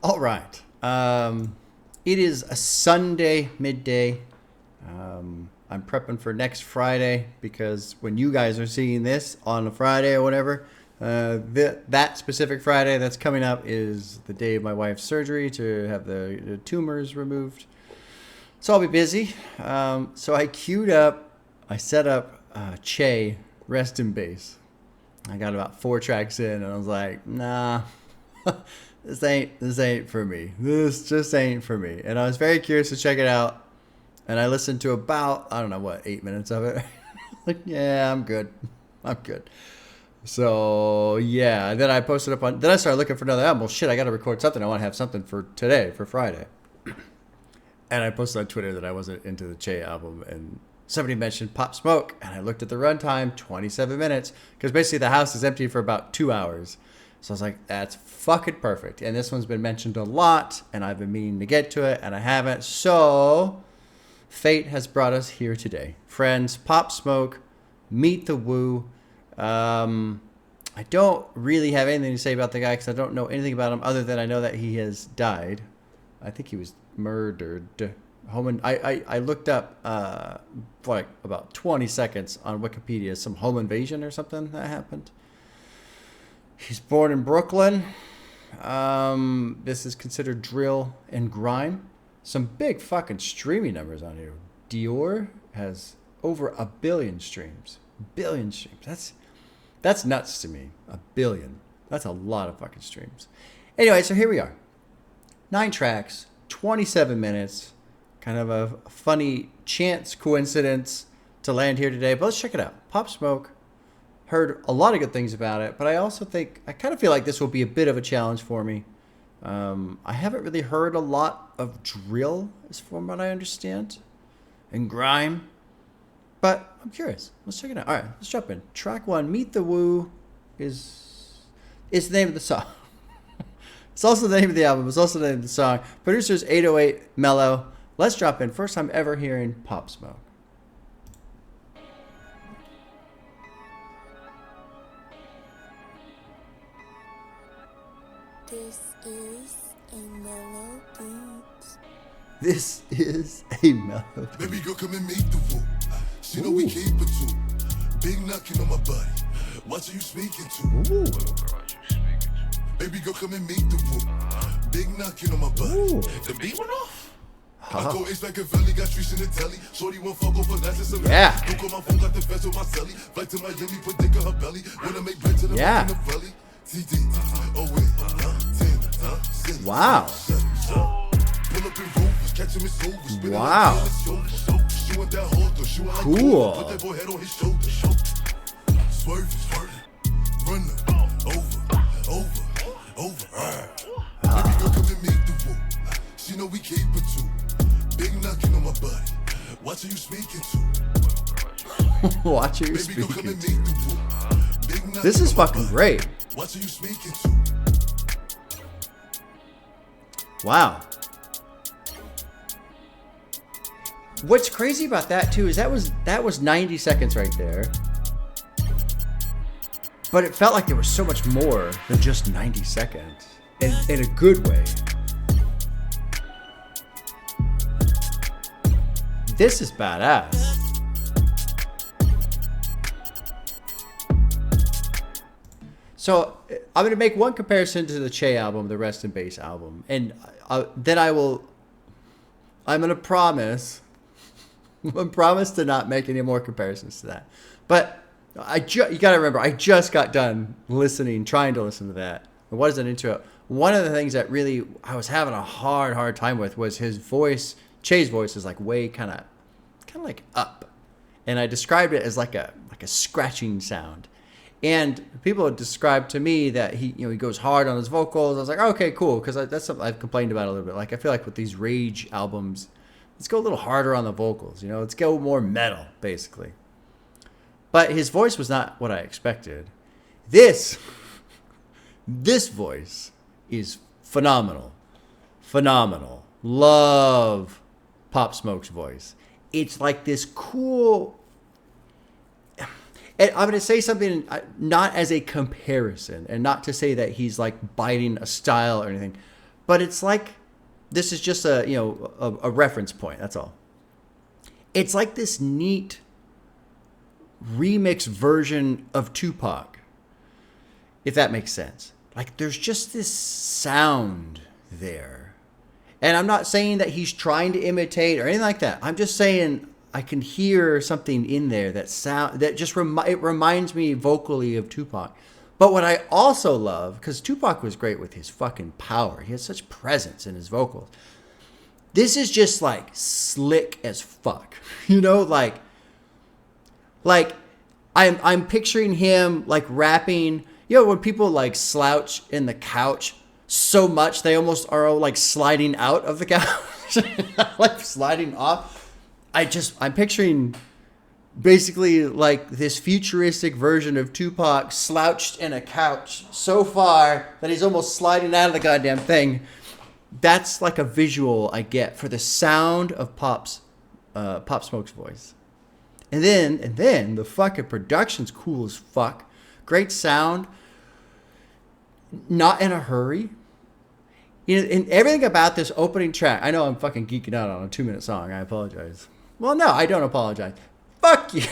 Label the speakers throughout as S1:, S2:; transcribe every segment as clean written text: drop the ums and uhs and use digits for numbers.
S1: All right. It is a Sunday midday. I'm prepping for next Friday because when you guys are seeing this on a Friday or whatever, that specific Friday that's coming up is the day of my wife's surgery to have the tumors removed. So I'll be busy. So I set up Che, Rest in Bass. I got about 4 tracks in and I was like, nah. This ain't for me. This just ain't for me. And I was very curious to check it out. And I listened to about, 8 minutes of it. Like, yeah, I'm good. So, yeah. Then I posted up then I started looking for another album. Well, shit, I got to record something. I want to have something for today, for Friday. And I posted on Twitter that I wasn't into the Che album. And somebody mentioned Pop Smoke. And I looked at the runtime, 27 minutes. Because basically the house is empty for about 2 hours. So I was like, that's fucking perfect. And this one's been mentioned a lot, and I've been meaning to get to it, and I haven't. So fate has brought us here today. Friends, Pop Smoke, Meet the Woo. I don't really have anything to say about the guy because I don't know anything about him other than I know that he has died. I think he was murdered. I looked up for like about 20 seconds on Wikipedia some home invasion or something that happened. He's born in Brooklyn. This is considered drill and grime. Some big fucking streaming numbers on here. Dior has over 1 billion streams. That's nuts to me. 1 billion. That's a lot of fucking streams. Anyway, so here we are. 9 tracks, 27 minutes. Kind of a funny chance coincidence to land here today. But let's check it out. Pop Smoke. Heard a lot of good things about it, but I also think I kind of feel like this will be a bit of a challenge for me. I haven't really heard a lot of drill, as from what I understand, and grime, but I'm curious. Let's check it out. All right, let's jump in. Track 1, Meet the Woo, is the name of the song. It's also the name of the album. It's also the name of the song. Producers 808 Mellow. Let's drop in. First time ever hearing Pop Smoke. This is a mellow beat.
S2: Baby girl, come and meet the woo. She know we keep it too. Big knocking on my body. What are you speaking to? Baby girl, come and meet the woo. Big knocking on my body. The beat went off. I go ace back and Valley, got streets in the telly. Shorty won't fuck over that's a
S1: yeah.
S2: Don't call my phone, got the fence on my celly. Flight to Miami, put dick on her belly. When I make bread to the
S1: yeah.
S2: in the belly. TD, oh wait, 10,
S1: wow.
S2: Pull up in Rovers, catch him in Silvers.
S1: Wow.
S2: She want that holder, she want
S1: cool.
S2: Put that boy head on his shoulder. Swerving, run over. Baby girl, come and meet the woo. She know we keep it too. Big knocking on my body. Watch who you speaking to.
S1: Watch who you
S2: Baby girl, come
S1: speaking
S2: and
S1: to.
S2: meet the woo. Big knocking
S1: This is
S2: on my
S1: fucking
S2: body.
S1: great.
S2: Watch who you speaking to.
S1: Wow. What's crazy about that too is that was 90 seconds right there. But it felt like there was so much more than just 90 seconds. In a good way. This is badass. So I'm going to make one comparison to the Che album, the Rest in Bass album. And then I'm going to promise to not make any more comparisons to that. But you got to remember, I just got done trying to listen to that. It wasn't into it. One of the things that really I was having a hard time with was his voice. Che's voice is like way kind of like up. And I described it as like a scratching sound. And people have described to me that he goes hard on his vocals. I was like, okay, cool, because that's something I've complained about a little bit. Like I feel like with these Rage albums, let's go a little harder on the vocals. Let's go more metal, basically. But his voice was not what I expected. This voice is phenomenal. Love Pop Smoke's voice. It's like this cool. And I'm going to say something not as a comparison and not to say that he's like biting a style or anything, But it's like, this is just a reference point. That's all. It's like this neat remix version of Tupac, if that makes sense. Like, there's just this sound there. And I'm not saying that he's trying to imitate or anything like that. I'm just saying I can hear something in there that just it reminds me vocally of Tupac. But what I also love, because Tupac was great with his fucking power. He has such presence in his vocals. This is just like slick as fuck. You know, like I'm picturing him like rapping. You know, when people like slouch in the couch so much they almost are like sliding out of the couch, like sliding off. I'm picturing basically like this futuristic version of Tupac slouched in a couch so far that he's almost sliding out of the goddamn thing. That's like a visual I get for the sound of Pop Smoke's voice. And then the fucking production's cool as fuck. Great sound. Not in a hurry. You know, and everything about this opening track. I know I'm fucking geeking out on a 2-minute song. I apologize. Well, no, I don't apologize. Fuck you.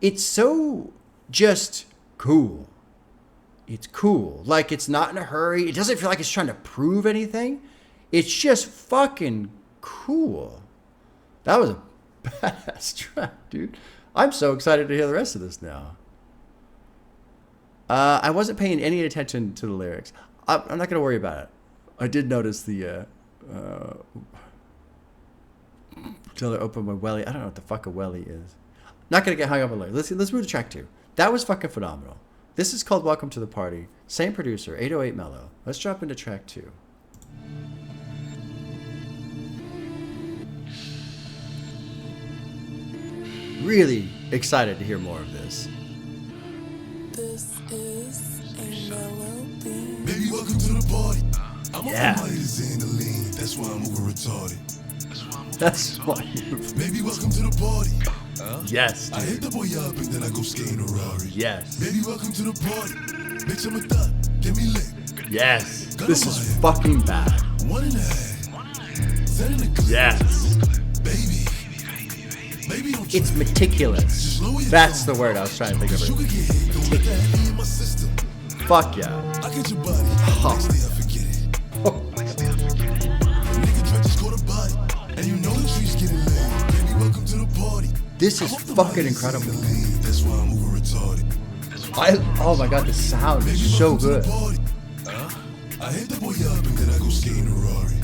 S1: It's so just cool. It's cool. Like, it's not in a hurry. It doesn't feel like it's trying to prove anything. It's just fucking cool. That was a badass track, dude. I'm so excited to hear the rest of this now. I wasn't paying any attention to the lyrics. I'm not going to worry about it. I did notice the... Till I open my welly. I don't know what the fuck a welly is. Not going to get hung up on lyrics. Let's move to track 2. That was fucking phenomenal. This is called Welcome to the Party. Same producer, 808 Mellow. Let's drop into track 2. Really excited to hear more of this.
S3: This is a melody.
S2: Baby, welcome to the party. I'm
S1: Yeah.
S2: on my Xandaline. That's why I'm over retarded.
S1: That's why.
S2: Baby, welcome to the party.
S1: Yes,
S2: I
S1: dude.
S2: hit the boy up and then I go skating a Rari.
S1: Yes.
S2: Baby, welcome to the party. Bitch, I'm a thot. Get me lit.
S1: Yes. This is fucking bad.
S2: 1.5. Set in the clip.
S1: Yes.
S2: Baby. Baby, don't
S1: It's
S2: trip.
S1: meticulous.
S2: Just lower your
S1: That's
S2: tone.
S1: the word I was trying to think
S2: Cause you
S1: of.
S2: could get hit. Don't let that be in my system.
S1: Fuck yeah.
S2: I get your body. Next day I forget it. Nigga Dre just caught a body. And you know the trees getting laid. Baby, welcome to the party.
S1: This is
S2: I'm off the
S1: fucking
S2: body,
S1: incredible.
S2: Xandaline. That's why I'm over retarded.
S1: Oh my god, the sound is so good.
S2: I hit the boy up and then I go skating a Rari.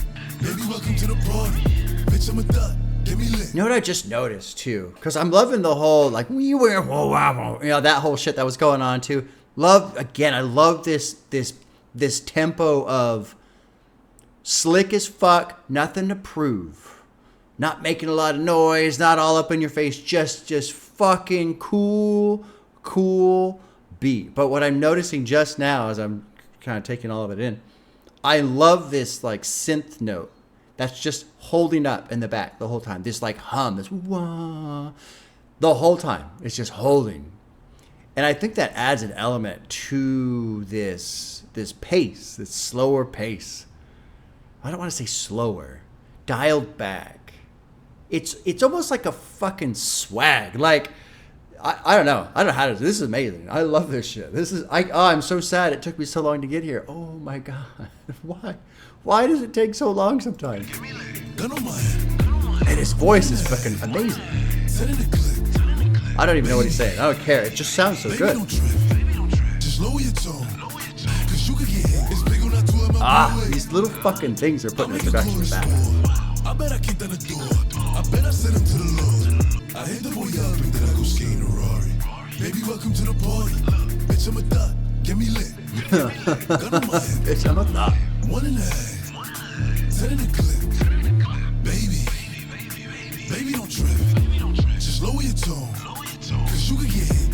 S2: Baby, welcome to the party. Bitch, I'm a thot. Get me lit.
S1: You know what I just noticed too? Because I'm loving the whole like that whole shit that was going on too. I love this tempo of slick as fuck, nothing to prove, not making a lot of noise, not all up in your face, just fucking cool beat. But what I'm noticing just now as I'm kind of taking all of it in, I love this like synth note that's just holding up in the back the whole time. This like hum, this wah, the whole time. It's just holding. And I think that adds an element to this pace, this slower pace. I don't want to say slower, dialed back. It's almost like a fucking swag. Like, I don't know. I don't know how to do this. Is amazing. I love this shit. I'm so sad it took me so long to get here. Oh my God. Why? Why does it take so long sometimes?
S2: Gun on my head.
S1: And his voice is fucking amazing.
S2: Set in the clip.
S1: I don't even know what he's saying. I don't care. It just sounds so
S2: Baby,
S1: good.
S2: don't trip. Just lower your tone. Cause you could get hit. It's big on that 12 mile way.
S1: These little fucking things are putting the production back.
S2: I bet I kicked down the door. I bet I sent him to the Lord. I hit the boy up and then I go skating a Rari. Baby, welcome to the party. Bitch, I'm a thot. Get me lit. Gun on my head.
S1: Bitch, I'm a thought.
S2: 1.5. Set in the clip. Baby, don't trip. Just lower your tone. Cause you could get hit.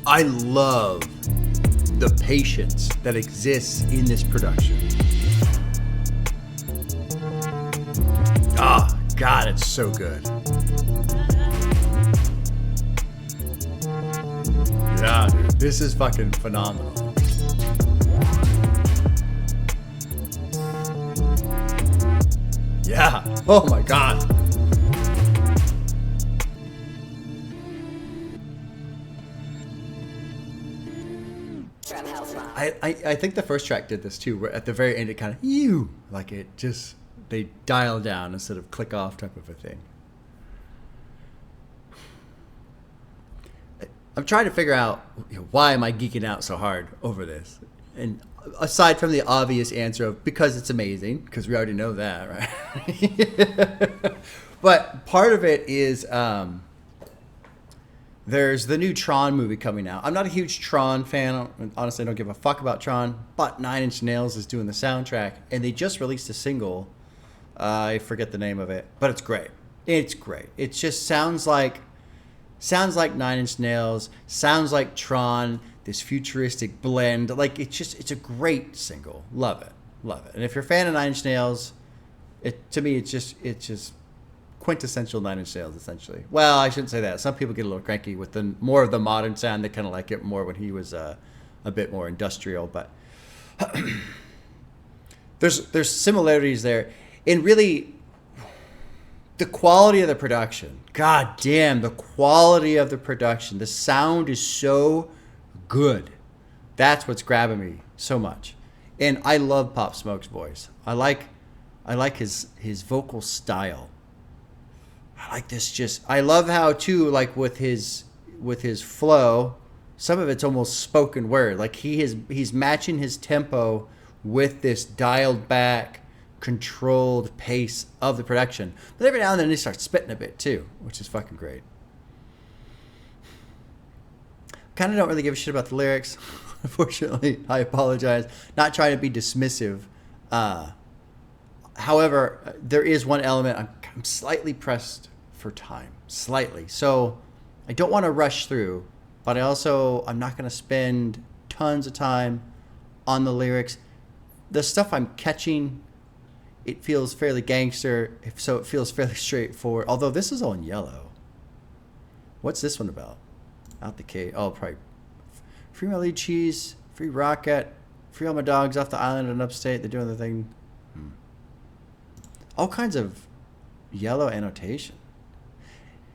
S1: I love the patience that exists in this production. God, it's so good. This is fucking phenomenal. Yeah. Oh my god. I think the first track did this too, where at the very end it kind of like it just, they dial down instead of click off type of a thing. I'm trying to figure out, why am I geeking out so hard over this? And aside from the obvious answer of because it's amazing, because we already know that, right? But part of it is there's the new Tron movie coming out. I'm not a huge Tron fan. Honestly, I don't give a fuck about Tron. But Nine Inch Nails is doing the soundtrack, and they just released a single. I forget the name of it, but it's great. It's great. It just sounds like Nine Inch Nails, sounds like Tron, this futuristic blend. Like, it's a great single. Love it. And if you're a fan of Nine Inch Nails, to me, it's just quintessential Nine Inch Nails, essentially. Well, I shouldn't say that. Some people get a little cranky with the more of the modern sound. They kind of like it more when he was a bit more industrial. But there's similarities there. And really, the quality of the production. God damn, the quality of the production. The sound is so good. That's what's grabbing me so much. And I love Pop Smoke's voice. I like his vocal style. I like this I love how too, like with his flow, some of it's almost spoken word. Like he's matching his tempo with this dialed back, controlled pace of the production. But every now and then he starts spitting a bit too, which is fucking great. Kind of don't really give a shit about the lyrics. Unfortunately, I apologize. Not trying to be dismissive. However, there is one element I'm slightly pressed for time. Slightly. So I don't want to rush through, but I'm not going to spend tons of time on the lyrics. The stuff I'm catching, it feels fairly gangster, so it feels fairly straightforward. Although this is all in yellow. What's this one about? Out the cave. Oh, probably free my lead cheese, free rocket, free all my dogs off the island in upstate. They're doing the thing. All kinds of yellow annotation.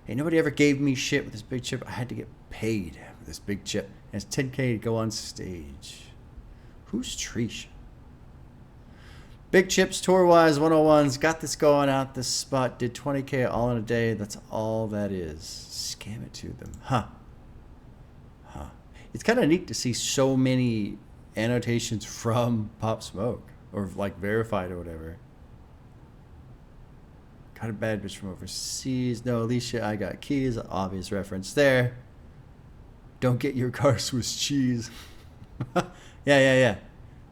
S1: Hey, nobody ever gave me shit with this big chip. I had to get paid with this big chip. And it's $10K to go on stage. Who's Trish? Big Chips Tour-wise 101's got this going out this spot. Did 20K all in a day. That's all that is. Scam it to them. Huh. It's kind of neat to see so many annotations from Pop Smoke. Or like verified or whatever. Got a bad bitch from overseas. No, Alicia, I got keys. Obvious reference there. Don't get your car Swiss cheese. Yeah.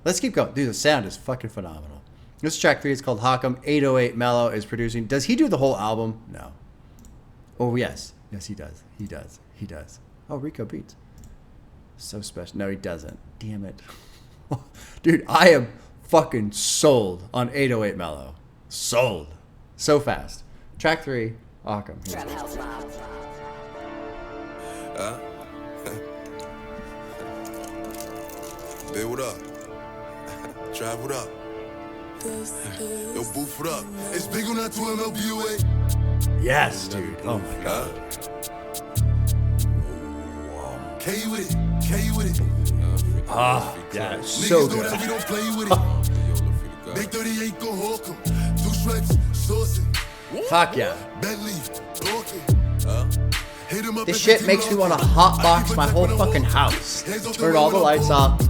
S1: Let's keep going. Dude, the sound is fucking phenomenal. This track 3 is called Hockham. 808 Mello is producing. Does he do the whole album? No. Oh, yes. Yes, he does. He does. Oh, Rico Beats. So special. No, he doesn't. Damn it. Dude, I am fucking sold on 808 Mello. Sold. So fast. Track 3, Hockham.
S2: Babe, what up? Drive, what up? Yo, boof, what up? It's big on that 2MLBUA.
S1: Yes, dude. Oh my god.
S2: K with it.
S1: Ah, yeah, so good.
S2: We don't play with it. Big 38 go Hockham. 2 shreds, saucing.
S1: Fuck yeah.
S2: Bentley, talking.
S1: This shit makes me want to hotbox my whole fucking house. Turn all the lights off.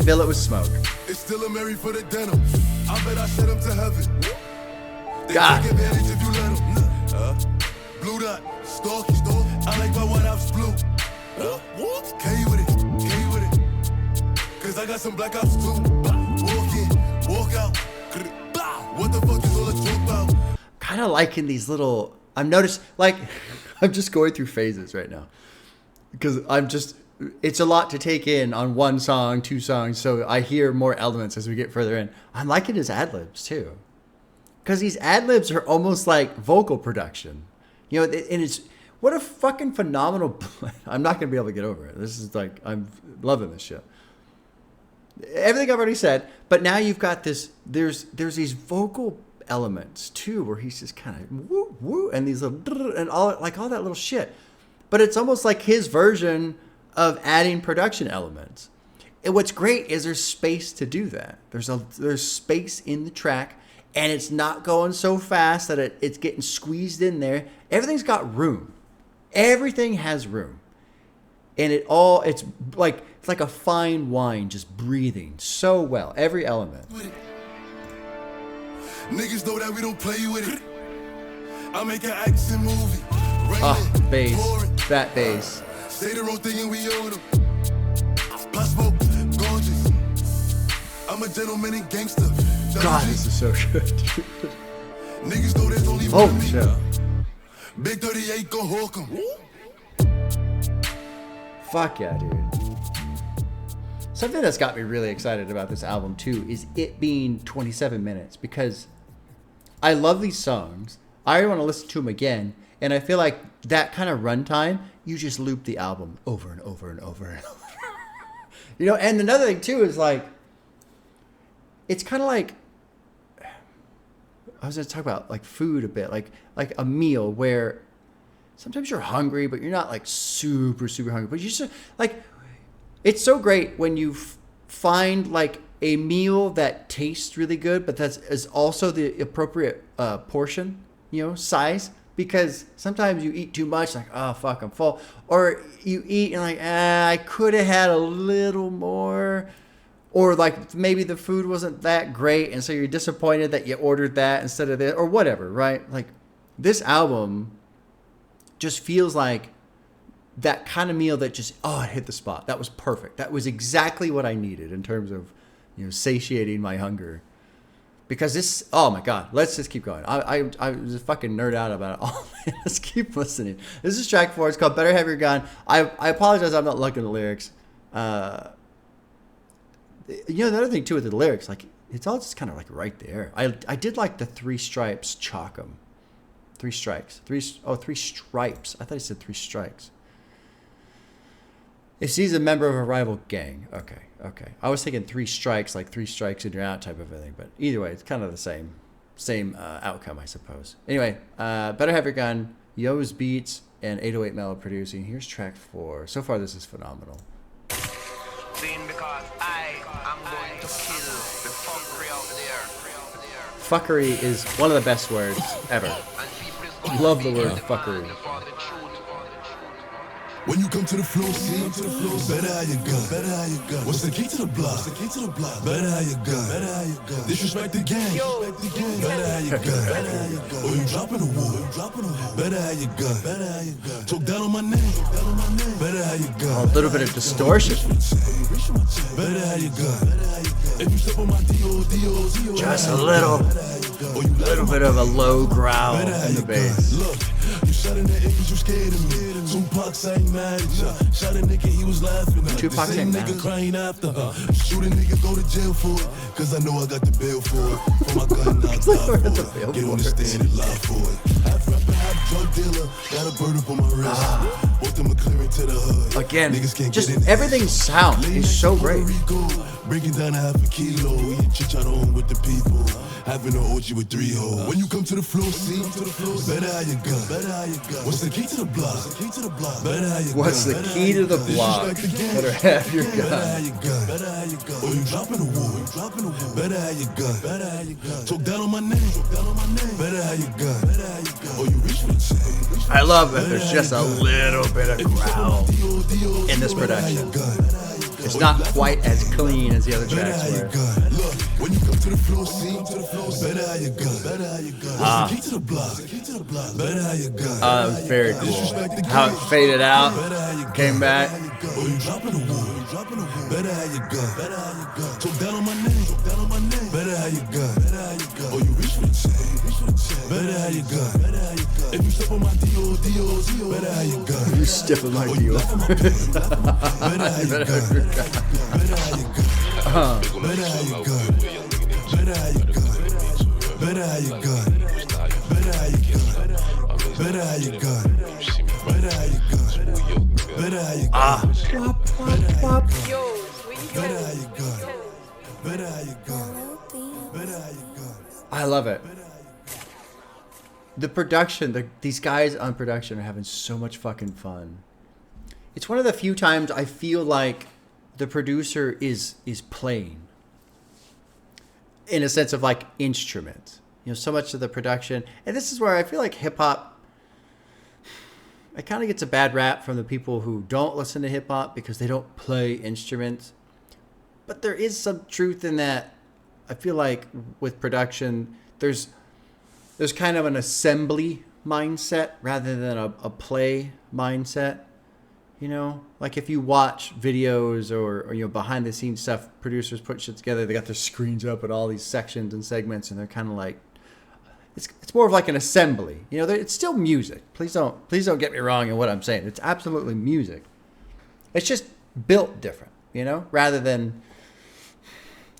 S1: Fill it with smoke.
S2: It's still a Mary for the denim. I bet I sent him to heaven.
S1: God.
S2: Take advantage if you let him. Blue dot, stalky. I like my White Ops blue. K with it. Cause I got some Black Ops too. Walk in, walk out. What the fuck is all the joke about?
S1: Kind of liking these little. I'm just going through phases right now. Because it's a lot to take in on one song, 2 songs, so I hear more elements as we get further in. I'm liking his ad-libs, too. Because these ad-libs are almost like vocal production. And it's What a fucking phenomenal. I'm not gonna be able to get over it. This is like I'm loving this shit. Everything I've already said, but now you've got this. There's these vocal elements too, where he's just kind of woo woo, and these little and all that little shit. But it's almost like his version of adding production elements. And what's great is there's space to do that. There's space in the track, and it's not going so fast that it's getting squeezed in there. Everything's got room. Everything has room. And it's like a fine wine just breathing so well. Every element.
S2: Niggas know that we don't play with it. I make an action movie.
S1: Bass. That bass.
S2: Say the wrong thing and we own them. Possible, gorgeous. I'm a gentleman and gangster.
S1: God, this is so good.
S2: Niggas know there's only
S1: one
S2: me.
S1: shit.
S2: Big 38 go hawk 'em.
S1: Fuck yeah, dude. Something that's got me really excited about this album too is it being 27 minutes, because I love these songs. I want to listen to them again, and I feel like that kind of runtime, you just loop the album over and over and over and over. You know, and another thing too is like, it's kind of like, I was going to talk about like food a bit, like a meal where sometimes you're hungry, but you're not like super, super hungry. But you just like, it's so great when you find like a meal that tastes really good, but is also the appropriate portion, size. Because sometimes you eat too much, like, oh, fuck, I'm full. Or you eat and like, I could have had a little more. Or like maybe the food wasn't that great, and so you're disappointed that you ordered that instead of this, or whatever, right? Like this album just feels like that kind of meal that just, it hit the spot. That was perfect. That was exactly what I needed in terms of, satiating my hunger. Because this, oh my God, let's just keep going. I was a fucking nerd out about it all. Let's keep listening. This is track 4. It's called Better Have Your Gun. I apologize, I'm not looking at the lyrics. The other thing too with the lyrics, like it's all just kind of like right there. I did like the 3 stripes chalk 'em. 3 strikes. 3 stripes. I thought he said 3 strikes. If he's a member of a rival gang. Okay. I was thinking 3 strikes, like 3 strikes and you're out type of a thing. But either way, it's kind of the same outcome, I suppose. Anyway, Better Have Your Gun, Yo's beats, and 808 Mellow producing. Here's track 4. So far, this is phenomenal.
S4: Because I'm going to kill the fuckery out there.
S1: Fuckery is one of the best words ever. Love the word fuckery.
S2: When you come to the floor, see, better have your gun. What's the key to the block? Better have your gun. Disrespect the gang. Better have your gun. Or you dropping the wall. Better have your gun. Talk down on my name. Better have your gun.
S1: A little bit of distortion.
S2: Better have your gun. If you step on my Dior,
S1: just a little bit of a low growl in the bass.
S2: Look, you shot in the air cause you scared of me. Tupac ain't mad at ya. Shot a nigga, he was laughing at.
S1: Tupac
S2: the same
S1: ain't
S2: nigga
S1: mad.
S2: crying after her. Shoot a nigga, go to jail for it. Cause I know I got the bail for it. For my gun, I'll die for it. Get on the stand and lie for it. Half rapper, half drug dealer. Got a bird up on my wrist. Bought them a clearing to the hood.
S1: Again,
S2: Niggas can't
S1: just
S2: get in
S1: everything's sound is so great.
S2: Breaking down a half a kilo. Eat chit-chat on with the people. Having an orgy with 3 hoes. When you come to the floor, see, better have your gun. What's the key to the block? Better have your gun.
S1: What's the key to the block? Better have your gun.
S2: Better have your gun. Or you dropping the wall. Better have your gun. Talk down on my name. Better have your gun. Or you reach for the chain.
S1: I love that there's just a little bit of growl in this production. It's not quite as clean as the other tracks were.
S2: Look, when you come to the floor, see, better have your gun. What's the key to the block? Better have your gun.
S1: It was very cool. How it faded out, came back.
S2: Or you dropping the wall. Better have your gun. Talk down on my name. Better have your gun. Or you reach for the chain. Better have your gun. If you step on my Dior, better have your gun.
S1: You stiff with my deal.
S2: Better have your gun. Better have your gun. Better have your gun. Better have your gun. Better have your gun. Better have your gun. Better have your gun. Better how you gun. Better how you gun.
S1: Wop, wop, wop.
S2: Better how you gun. Better how you gun. Better how you gun.
S1: I love it. The production, these guys on production are having so much fucking fun. It's one of the few times I feel like the producer is playing. In a sense of like instruments. You know, so much of the production. And this is where I feel like hip hop, it kind of gets a bad rap from the people who don't listen to hip hop because they don't play instruments. But there is some truth in that. I feel like with production, there's kind of an assembly mindset rather than a play mindset. You know, like if you watch videos or you know, behind the scenes stuff, producers put shit together, they got their screens up at all these sections and segments, and they're kind of like, it's more of like an assembly. You know, it's still music. Please don't get me wrong in what I'm saying. It's absolutely music. It's just built different, you know, rather than,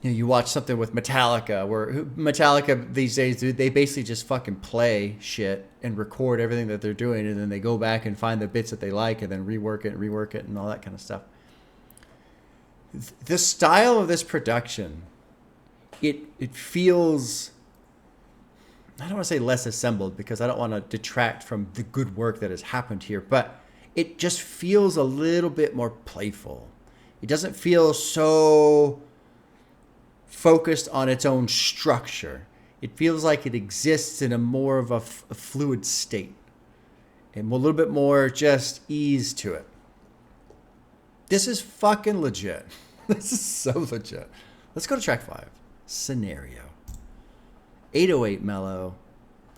S1: you know, you watch something with Metallica, where Metallica these days, dude, they basically just fucking play shit and record everything that they're doing, and then they go back and find the bits that they like and then rework it and all that kind of stuff. The style of this production, it feels, I don't want to say less assembled because I don't want to detract from the good work that has happened here, but it just feels a little bit more playful. It doesn't feel so focused on its own structure. It feels like it exists in a more of a fluid state and a little bit more just ease to it. This is fucking legit. This is so legit. Let's go to track 5. Scenario. 808 mellow.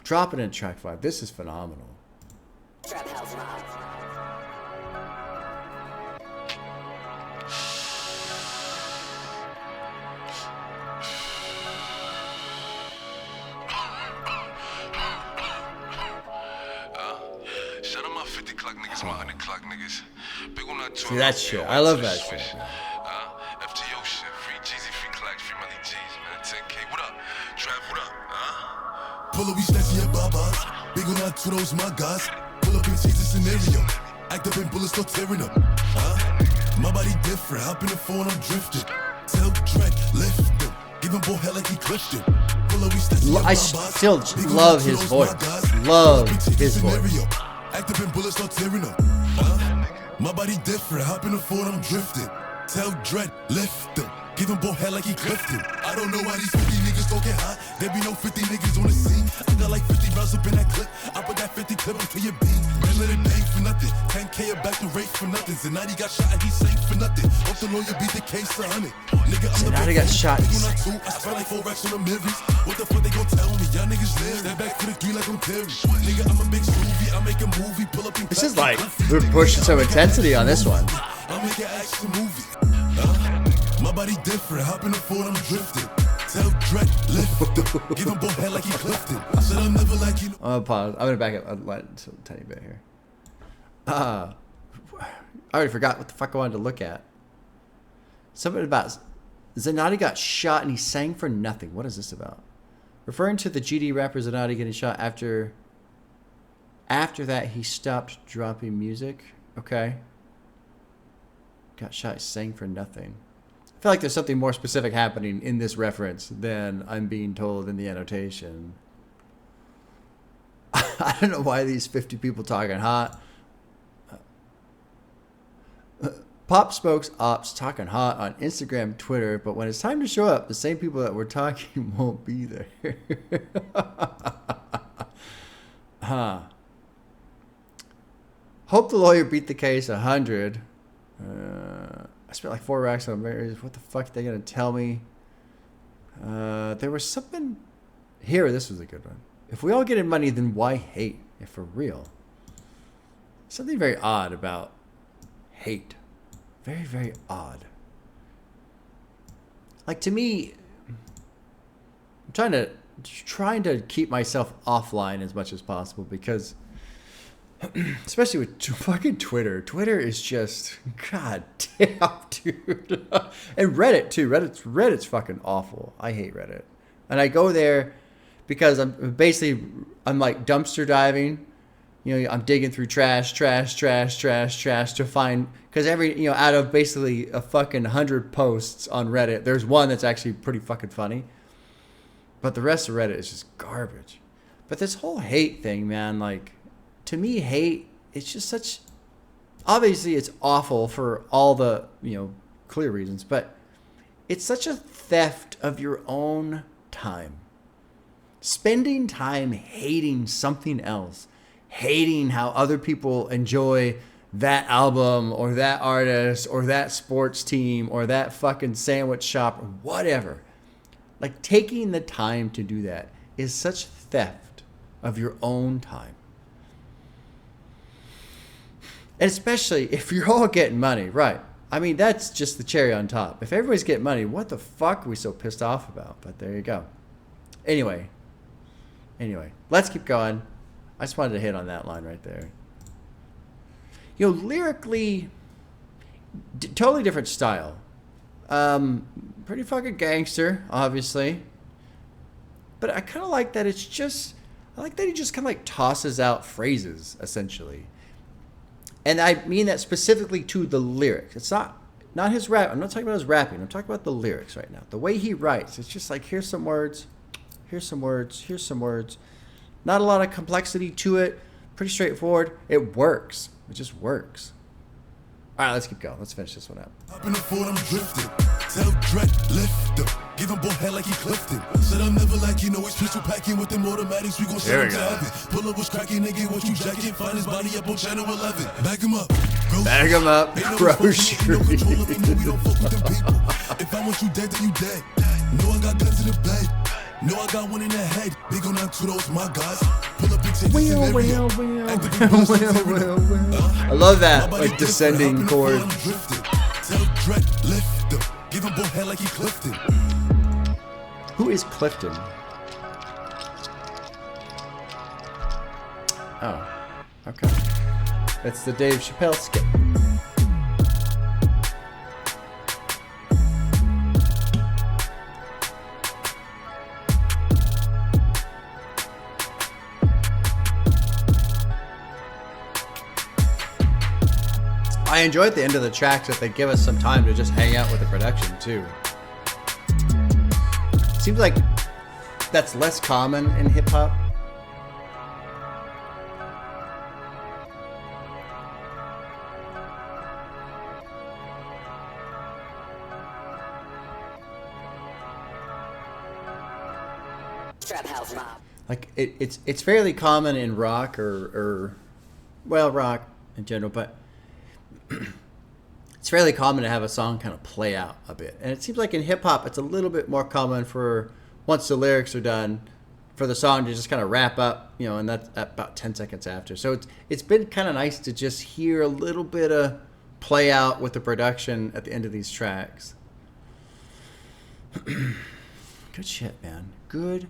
S1: Drop it in track 5. This is phenomenal.
S5: Trap House Mob.
S2: Shout out my 50 clock niggas, my 100 clock niggas. Big one, not two.
S1: See that shit. I love that shit.
S2: FTO shit, free Jeezy, free Clacks, free Money G's, man. 10K, what up? Trap, what up? Pull up, we snatching your babas. Big one, not two, those my guys. Pull up and change the scenario. Act up and bullets start tearing up. My body different, hop in the phone, I'm drifting. Tell Drake, lift him. Give him both hell like he clipped it. Pull up, we snatching your
S1: I
S2: babas.
S1: still love his voice. Love his voice.
S2: Act up and bullets start tearing up. My body different, hop in the phone, I'm drifting. Tell Dread, lift him. Give him both head like he clipped it. I don't know why these 50 niggas don't get hot. There be no 50 niggas on the scene. I got like 50 rounds up in that clip. I put that 50 clip up to your beat. Man, let it bang for nothing. 10K back to race for nothing. Zenati got shot and he sank for nothing. Hope the lawyer beat the case 100. Nigga, I'm
S1: Zenati got shot.
S2: I spent like 4 racks on the mirrors. What the fuck they gon' tell me? Y'all niggas live. Step back for the 3 like I'm Terry. Nigga, I'm a big movie. I make a movie. Pull up and
S1: This is like, we're pushing some intensity on this one.
S2: I make an action movie. My body different, hop in the phone, I'm drifting. Tell Drake, lift him. Give him both head like he clipped it. Said I'm never like you.
S1: I'm gonna pause. I'm gonna back up a tiny bit here. I already forgot what the fuck I wanted to look at. Something about Zenati got shot and he sang for nothing. What is this about? Referring to the GD rapper Zenati getting shot after that he stopped dropping music. Okay. Got shot, sang for nothing. I feel like there's something more specific happening in this reference than I'm being told in the annotation. I don't know why these 50 people talking hot. Pop Smokes Ops talking hot on Instagram, Twitter, but when it's time to show up, the same people that were talking won't be there. Hope the lawyer beat the case 100. I spent like 4 racks on marriage. What the fuck are they gonna tell me? There was something here. This was a good one. If we all get in money, then why hate? If for real. Something very odd about hate. Very, very odd. Like to me, I'm trying to keep myself offline as much as possible because especially with fucking Twitter. Twitter is just, god damn, dude. And Reddit, too. Reddit's fucking awful. I hate Reddit. And I go there because I'm like dumpster diving I'm digging through trash to find, because every, out of basically a fucking 100 posts on Reddit, there's one that's actually pretty fucking funny. But the rest of Reddit is just garbage. But this whole hate thing, man, like, to me, hate, it's just such, obviously it's awful for all the, clear reasons, but it's such a theft of your own time. Spending time hating something else, hating how other people enjoy that album or that artist or that sports team or that fucking sandwich shop or whatever. Like, taking the time to do that is such theft of your own time. And especially if you're all getting money, right? I mean, that's just the cherry on top. If everybody's getting money, what the fuck are we so pissed off about? But there you go. Anyway, let's keep going. I just wanted to hit on that line right there. Lyrically, totally different style. Pretty fucking gangster, obviously. But I kind of like that I like that he just kind of like tosses out phrases, essentially. And I mean that specifically to the lyrics. It's not his rap. I'm not talking about his rapping. I'm talking about the lyrics right now. The way he writes, it's just like, here's some words, here's some words, here's some words. Not a lot of complexity to it. Pretty straightforward. It works. It just works. All right, let's keep going. Let's finish this one up.
S2: Up in the Ford, I'm drifting. Tell Dread, lift up. Give him both head like he Clifton. Said I'm never like, it's pistol packing with them automatics. We gon' send him to heaven. Pull up was cracking, nigga, what you jacking? Find his body up on channel 11. Back him up.
S1: Bag him up. Grocery.
S2: No control of him, we don't fuck with them people. If I want you dead, then you dead. No, I got guns in the bed. No, I got one in the head. Big on to those, my guys. Pull up and take this scenario.
S1: I love that, like, descending chord.
S2: Tell Dread, lift up. Give him both head like he Clifton.
S1: Who is Clifton? Oh, okay. That's the Dave Chappelle skit. I enjoy at the end of the tracks that they give us some time to just hang out with the production too. Seems like that's less common in hip hop.
S5: Trap House Mob.
S1: Like it's fairly common in rock or rock in general, but it's fairly common to have a song kind of play out a bit. And it seems like in hip hop, it's a little bit more common for, once the lyrics are done, for the song to just kind of wrap up, and that's about 10 seconds after. So it's been kind of nice to just hear a little bit of play out with the production at the end of these tracks. Good shit, man. Good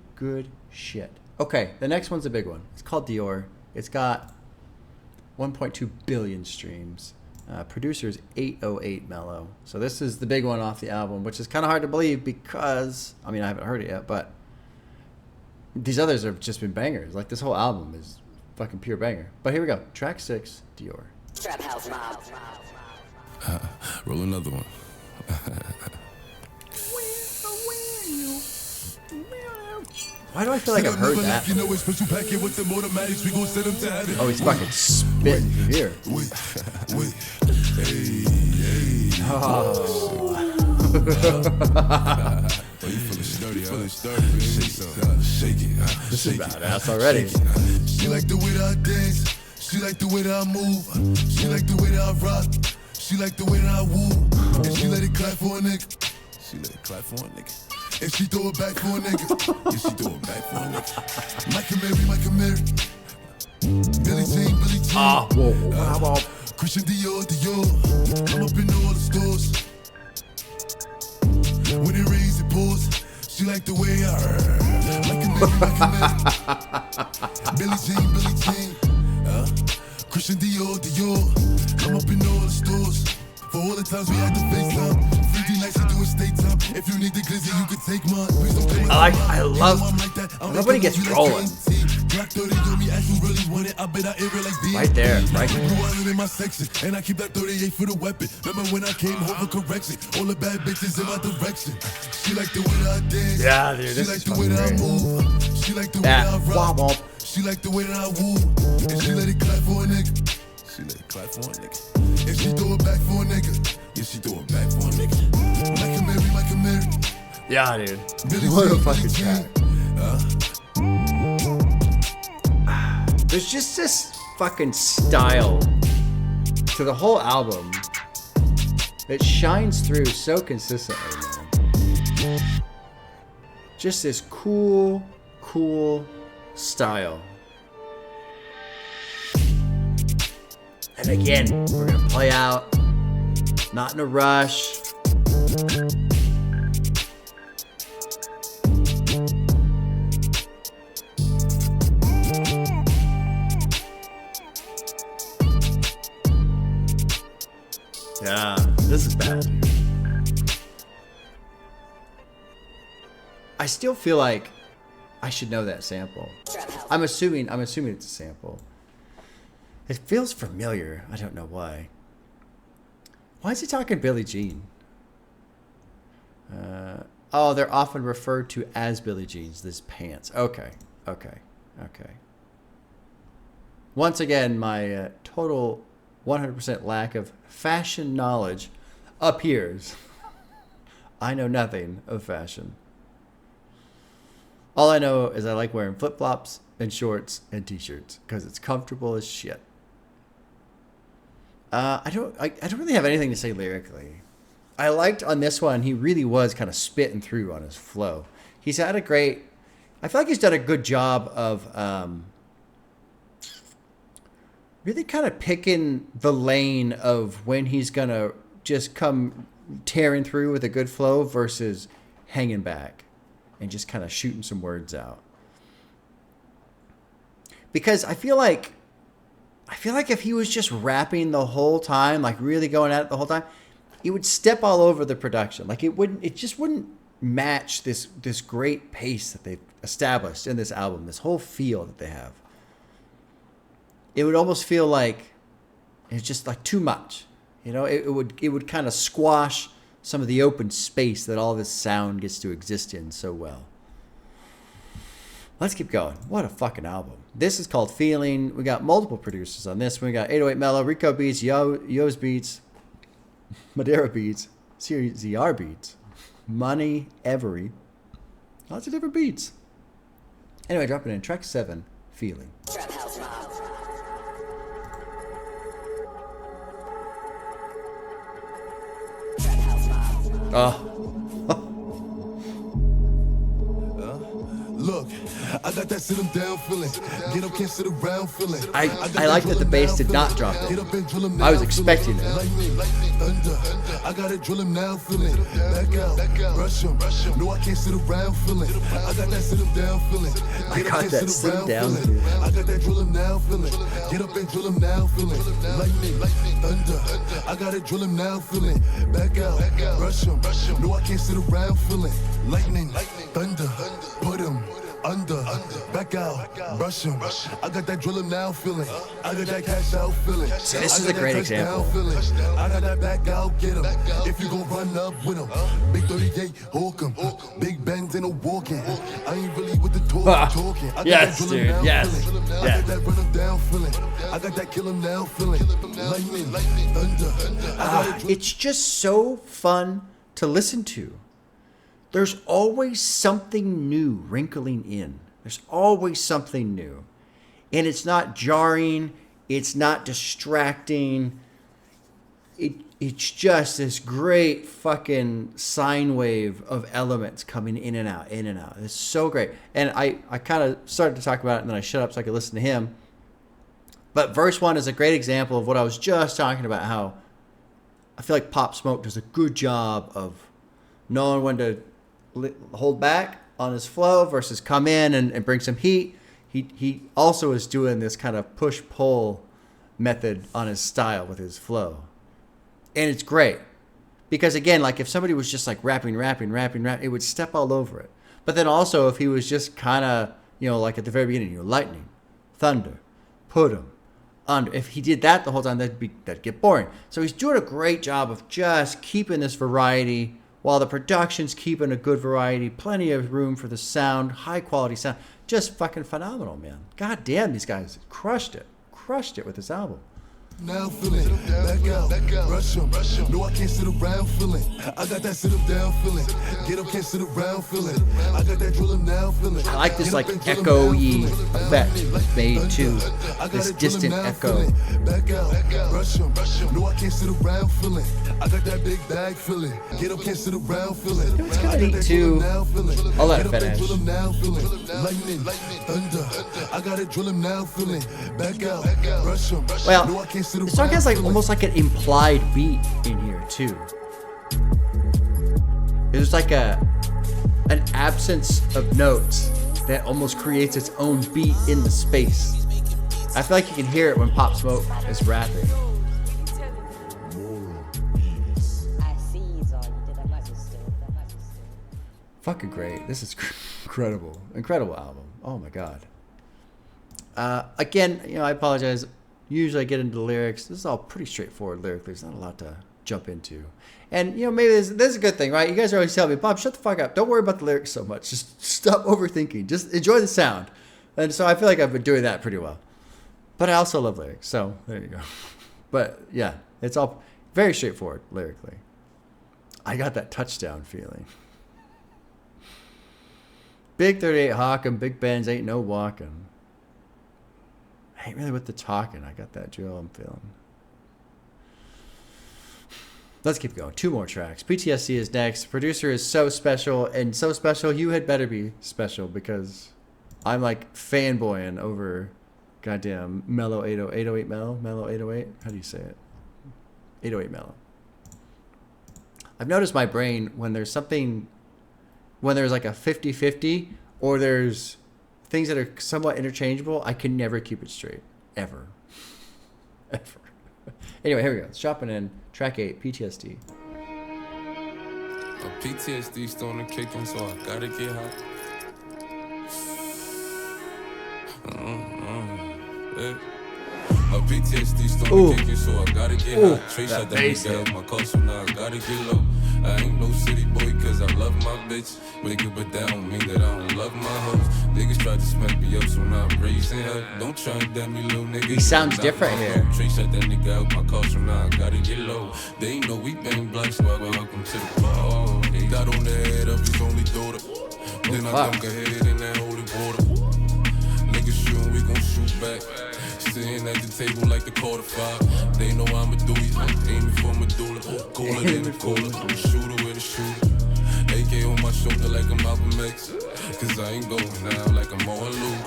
S1: shit. Okay, the next one's a big one. It's called Dior. It's got 1.2 billion streams. Producer's 808 Mellow. So this is the big one off the album, which is kind of hard to believe because, I haven't heard it yet, but these others have just been bangers. Like, this whole album is fucking pure banger. But here we go. Track 6, Dior.
S5: Trap House Mob.
S2: Roll another one.
S1: Why do I feel like I've heard that? Oh, he's fucking spitting through here. Oh. This is badass already.
S2: She like the way that I dance. She like the way that I move. She like the way that I rock. She like the way that I woo. And she let it clap for a nigga. She let it clap for a nigga. And she throw it back for a nigga. Yeah, she throw it back for a nigga. Michael Mary. Billie Jean.
S1: Ah, whoa.
S2: Christian Dior. I'm up in all the stores. When it rains, it pours. She like the way I Michael Mary. Billie Jean. Christian Dior. I'm up in all the stores. For all the times we had to FaceTime. 3D nights to do a state time. If you need the glizzy, you can take mine.
S1: I love when he gets rolling.
S2: Black 30 on me, ask who really want it. I bet I air it like these.
S1: Right there, right there.
S2: Blue Island in my section, and I keep that 38 for the weapon. Remember when I came home for correction? All the bad bitches in my direction. She like the way that I dance.
S1: Yeah, dude,
S2: She
S1: this
S2: like
S1: is
S2: the way
S1: fucking
S2: that I
S1: great.
S2: move. She like the way
S1: Yeah,
S2: that I rock.
S1: womp.
S2: She like the way that I woo. And she let it clap for a nigga. She let it clap for a nigga. And she throw it back for a nigga. Yeah, she throw it back for a nigga. Like a Mary.
S1: Yeah, dude.
S2: Billie
S1: What a
S2: Jean,
S1: fucking
S2: Billie
S1: track.
S2: Jean.
S1: There's just this fucking style to the whole album. It shines through so consistently, man. Just this cool style. And again, we're gonna play out, not in a rush. Yeah, this is bad. I still feel like I should know that sample. I'm assuming it's a sample. It feels familiar. I don't know why. Why is he talking Billie Jean? Oh, they're often referred to as Billie Jeans. This pants. Okay. Once again, my total 100% lack of fashion knowledge appears. I know nothing of fashion. All I know is I like wearing flip-flops and shorts and t-shirts because it's comfortable as shit. I don't really have anything to say lyrically. I liked on this one, he really was kind of spitting through on his flow. He's had a great, I feel like he's done a good job of really kind of picking the lane of when he's going to just come tearing through with a good flow versus hanging back and just kind of shooting some words out. Because I feel like if he was just rapping the whole time, like really going at it the whole time, it would step all over the production. Like it just wouldn't match this great pace that they've established in this album, this whole feel that they have. It would almost feel like it's just like too much. You know, it would kind of squash some of the open space that all this sound gets to exist in so well. Let's keep going. What a fucking album. This is called Feeling. We got multiple producers on this. We got 808 Mellow, Rico Beats, Yo's Beats, Madeira Beats, ZR Beats, Money Every. Lots of different beats. Anyway, dropping in track 7, Feeling.
S5: Trap House Mob. Trap House Mob.
S1: Oh,
S2: Look, I got that sit 'em down feeling. Get up, can't sit around feeling.
S1: I like that the bass did not drop it. I was expecting it.
S2: Lightning, thunder. I got it, drill him now feeling. Back out, rush him. No, I can't sit around feeling. I got that sit 'em down feeling.
S1: I got that sit 'em down
S2: feeling.
S1: feeling.
S2: I got that drill him now feeling. Get up and drill him now feeling. Lightning, thunder. I got it, drill him now feeling. Back out, rush him. No, I can't sit around feeling. Lightning, thunder. Put him under, back out, brush him. I got that drill him now feeling. I got that cash out feeling.
S1: So this
S2: I
S1: is
S2: got
S1: a great
S2: that
S1: example.
S2: touchdown feeling. I got that back out, get him. If you gon' run up with him, big 38, hawk him. Big bangs ain't no walking. I ain't really with the talking. I got
S1: Yes,
S2: that drill him
S1: dude,
S2: now
S1: yes,
S2: feeling. I
S1: yes.
S2: got that run him down feeling. I got that kill him now feeling. Lightning, thunder. I got it drill
S1: it's just so fun to listen to. There's always something new wrinkling in. There's always something new. And it's not jarring. It's not distracting. It's just this great fucking sine wave of elements coming in and out, in and out. It's so great. And I kind of started to talk about it and then I shut up so I could listen to him. But verse 1 is a great example of what I was just talking about, how I feel like Pop Smoke does a good job of knowing when to hold back on his flow versus come in and bring some heat. He also is doing this kind of push-pull method on his style with his flow. And it's great. Because again, like if somebody was just like rapping, it would step all over it. But then also if he was just kind of You know, like at the very beginning, you know, lightning, thunder, put 'em under. If he did that the whole time, that'd get boring. So he's doing a great job of just keeping this variety while the production's keeping a good variety, plenty of room for the sound, high quality sound. Just fucking phenomenal, man. God damn, these guys crushed it with this album.
S2: Now feeling, back out, rush 'em. No, I can't sit around feeling. I got that sit 'em down feeling. Get up, can't sit around feeling. I got that drill 'em now feeling.
S1: I like this like echo-y effect made too. This distant echo.
S2: Back out, rush 'em. No, I can't sit around feeling. I got that big bag feeling. Get up, can't sit around feeling.
S1: It's kind of neat too. I'll let it finish.
S2: Lightning, thunder. I got it drill 'em now feeling. Back out, rush 'em.
S1: Well,
S2: No, I can't sit
S1: the song has like
S2: around
S1: almost like an implied beat in here too. There's like an absence of notes that almost creates its own beat in the space. I feel like you can hear it when Pop Smoke is rapping.
S5: I see it's all you did. That might be still.
S1: Fucking great. This is incredible album. Oh my god. Again, you know, I apologize. Usually I get into the lyrics. This is all pretty straightforward lyrically. There's not a lot to jump into. And, you know, maybe this is a good thing, right? You guys are always telling me, Bob, shut the fuck up. Don't worry about the lyrics so much. Just stop overthinking. Just enjoy the sound. And so I feel like I've been doing that pretty well. But I also love lyrics. So there you go. But yeah, it's all very straightforward lyrically. I got that touchdown feeling. Big 38 hawking, Big Benz ain't no walking. I ain't really with the talking. I got that drill I'm feeling. Let's keep going. 2 more tracks. PTSD is next. Producer is so special, and so special you had better be special because I'm like fanboying over goddamn Mellow 808 Mellow 808. How do you say it? 808 Mellow. I've noticed my brain when there's something, when there's like a 50-50 or there's things that are somewhat interchangeable, I can never keep it straight. Ever. Ever. Anyway, here we go. Shopping in track 8, PTSD.
S6: A PTSD starting to kick in, so I gotta get hot. Yeah. My PTSD starting to kick in, so I gotta get hot. Trace out that nigga out my car, so now I gotta get low. I ain't no city boy, cause I love my bitch. Wake up, but that don't mean that I don't love my hoes. Niggas tried to smack me up, so now I'm raising hell. Don't try and damn me, little nigga.
S1: He sounds different here.
S6: Trace out that nigga out my car, so now I gotta get low. They ain't know we bang black, so welcome to the party. Got on the head of his only daughter. Then I dunk her head in that holy water. Niggas shooting, we gon' shoot back. Sitting at the table like the quarter 5. They know I'm a dude, I'm aiming for medulla. Cooler than a cooler, I'm a shooter with a shooter. AK on my shoulder like I'm Malcolm X. Cause I ain't going now like I'm all loop.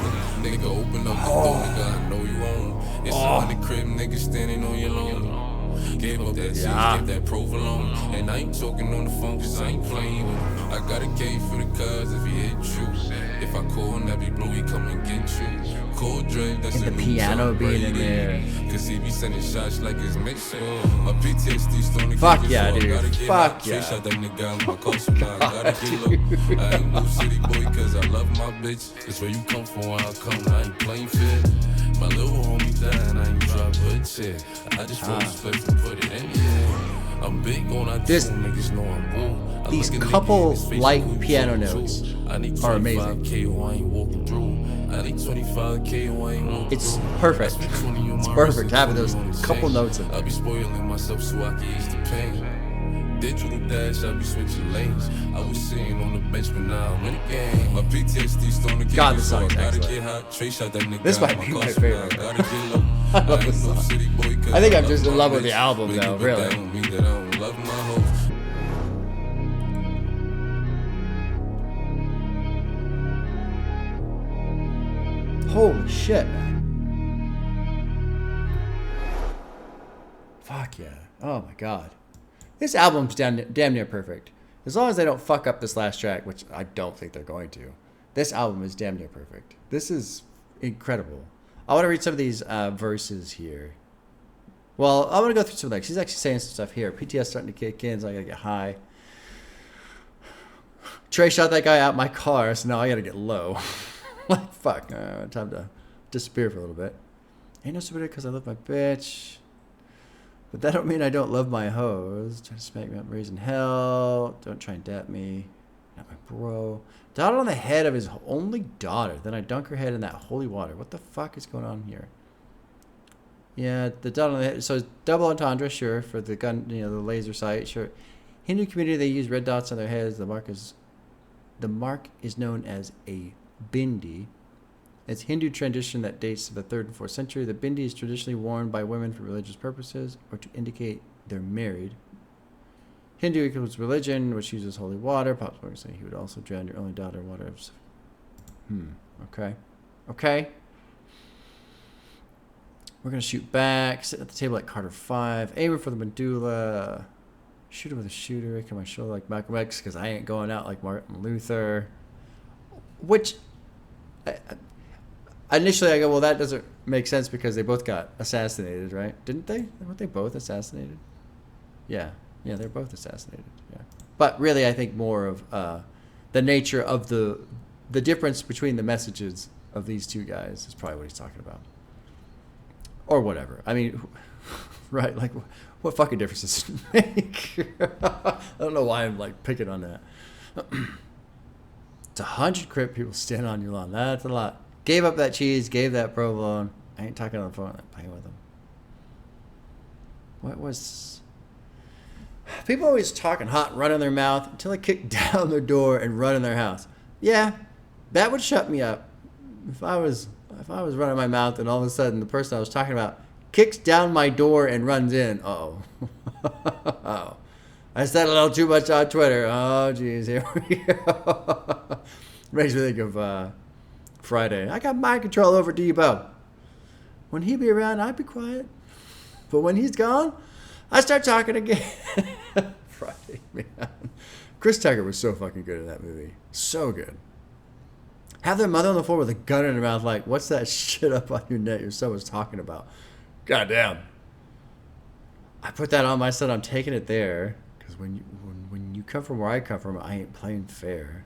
S6: Nigga, open up the door, nigga, I know you own. It's on the crib, nigga standing on your lawn. Gave up that shit, gave that provolone. And I ain't talking on the phone cause I ain't playing with him. I got a K for the cuz if he hit you. If I call him, that be blue, he come and get you. Cold Dre, that's
S1: And
S6: a
S1: the
S6: new
S1: piano
S6: Tom
S1: being in
S6: Brady.
S1: there.
S6: Cause he be sending shots like it's mixing. My PTSD starting to
S1: Fuck
S6: kick in,
S1: yeah,
S6: so I
S1: dude.
S6: gotta get
S1: Fuck
S6: hot.
S1: yeah.
S6: Trace out that nigga out my car, so now I gotta get low. I ain't no city boy cause I love my bitch. That's where you come from, where I come, I ain't playing fair. My little homie died, I ain't drop a chair. I just roll the split and put it in the air. I'm big on I
S1: This-
S6: niggas know I'm woo. I
S1: these
S6: look a nigga
S1: couple
S6: in his face
S1: light
S6: and who
S1: piano
S6: talking
S1: notes
S6: to. I need
S1: are amazing.
S6: 25K or I ain't walking through. I need 25K or I ain't walking
S1: It's
S6: through.
S1: perfect.
S6: I spent 20 on
S1: It's
S6: my
S1: perfect
S6: wrist,
S1: having
S6: 20
S1: those
S6: on the
S1: couple
S6: chain.
S1: notes in
S6: I
S1: there.
S6: be spoiling myself so I can ease the pain. Digital dash, I be switching lanes. I was sitting on the bench, but now I'm in the game. My PTSD starting to kick
S1: God,
S6: in,
S1: this
S6: so I
S1: song's
S6: gotta
S1: excellent.
S6: get hot. Trace out that nigga
S1: This
S6: out
S1: might be
S6: car,
S1: my
S6: so now
S1: favorite.
S6: I gotta get low.
S1: I love
S6: ain't
S1: this
S6: no
S1: song.
S6: city boy 'cause
S1: I think I'm
S6: love
S1: just in
S6: my
S1: love with the
S6: bitch.
S1: album,
S6: Wake
S1: though,
S6: up, but
S1: really.
S6: that don't mean that I don't love my hoes.
S1: Holy shit, man. Fuck yeah. Oh my god. This album's damn near perfect. As long as they don't fuck up this last track, which I don't think they're going to. This album is damn near perfect. This is incredible. I want to read some of these verses here. Well, I want to go through some of that. She's actually saying some stuff here. PTS starting to kick in, so I gotta get high. Trey shot that guy out my car, so now I gotta get low. Like, fuck, time to disappear for a little bit. Ain't no stupid because I love my bitch. But that don't mean I don't love my hoes. Try to smack me up, raising hell. Don't try and dap me. Not my bro. Dotted on the head of his only daughter. Then I dunk her head in that holy water. What the fuck is going on here? Yeah, the dot on the head. So it's double entendre, sure, for the gun, the laser sight, sure. Hindu community, they use red dots on their heads. The mark is known as a bindi. It's Hindu tradition that dates to the 3rd and 4th century. The bindi is traditionally worn by women for religious purposes or to indicate they're married. Hindu equals religion, which uses holy water. Pop's going to say he would also drown your only daughter in water. Okay. We're going to shoot back. Sit at the table like Carter 5. Aiming for the medulla. Shoot him with a shooter. Come on my shoulder like Malcolm X because I ain't going out like Martin Luther. Which... Initially, I go, well, that doesn't make sense because they both got assassinated, right? Didn't they? Weren't they both assassinated? Yeah, they're both assassinated. Yeah, but really, I think more of the nature of the difference between the messages of these two guys is probably what he's talking about, or whatever. I mean, right? Like, what fucking difference does it make? I don't know why I'm like picking on that. It's 100 crip people stand on your lawn. That's a lot. Gave up that cheese, gave that provolone. I ain't talking on the phone. I'm playing with them. What was... People always talking hot, run in their mouth until I kick down their door and run in their house. Yeah, that would shut me up. If I was running my mouth and all of a sudden the person I was talking about kicks down my door and runs in. Uh-oh. Oh. I said a little too much on Twitter. Oh, geez. Here we go. Makes me think of... Friday. I got mind control over Debo. When he be around, I'd be quiet. But when he's gone, I start talking again. Friday, man. Chris Tucker was so fucking good in that movie. So good. Have their mother on the floor with a gun in her mouth like, what's that shit up on your neck your son was talking about? Goddamn. I put that on my son. I'm taking it there. Because when you come from where I come from, I ain't playing fair.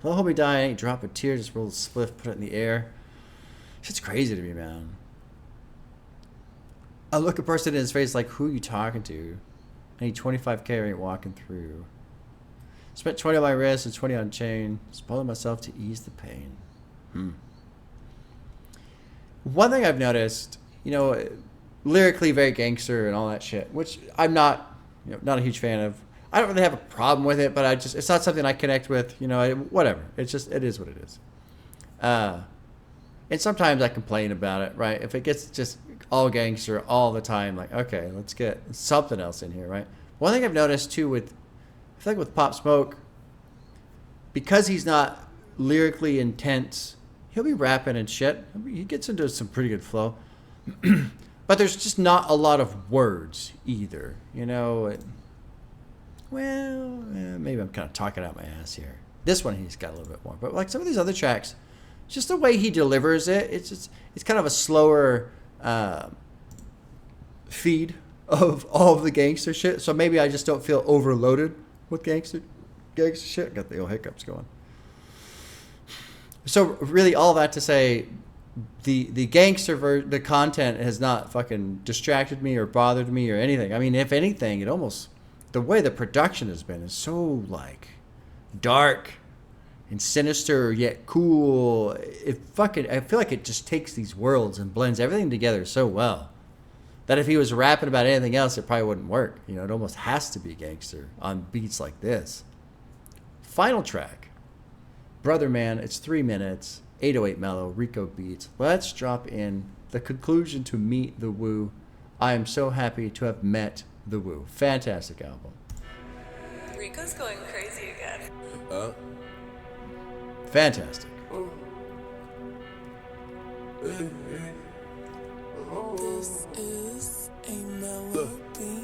S1: Don't hold me die, I ain't drop a tear, just roll a spliff, put it in the air. Shit's crazy to me, man. I look a person in his face like, who are you talking to? I need 25K or ain't walking through. Spent 20 on my wrist and 20 on chain. Spoiling myself to ease the pain. One thing I've noticed, lyrically very gangster and all that shit, which I'm not a huge fan of. I don't really have a problem with it, but it's not something I connect with, whatever. It is what it is. And sometimes I complain about it, right? If it gets just all gangster all the time, like, okay, let's get something else in here, right? One thing I've noticed too I feel like with Pop Smoke, because he's not lyrically intense, he'll be rapping and shit. He gets into some pretty good flow. But there's just not a lot of words either, Well, maybe I'm kind of talking out my ass here. This one he's got a little bit more, but like some of these other tracks, just the way he delivers it, it's kind of a slower feed of all of the gangster shit. So maybe I just don't feel overloaded with gangster shit. Got the old hiccups going. So really, all that to say, the gangster the content has not fucking distracted me or bothered me or anything. I mean, if anything, it almost. The way the production has been is so like dark and sinister yet cool. I feel like it just takes these worlds and blends everything together so well that if he was rapping about anything else, it probably wouldn't work. It almost has to be gangster on beats like this. Final track, Brother Man. It's 3 minutes, 808 mellow, Rico beats. Let's drop in the conclusion to Meet the Woo. I am so happy to have met The Woo. Fantastic album.
S3: Rico's going crazy again.
S1: Fantastic.
S3: This is a melody.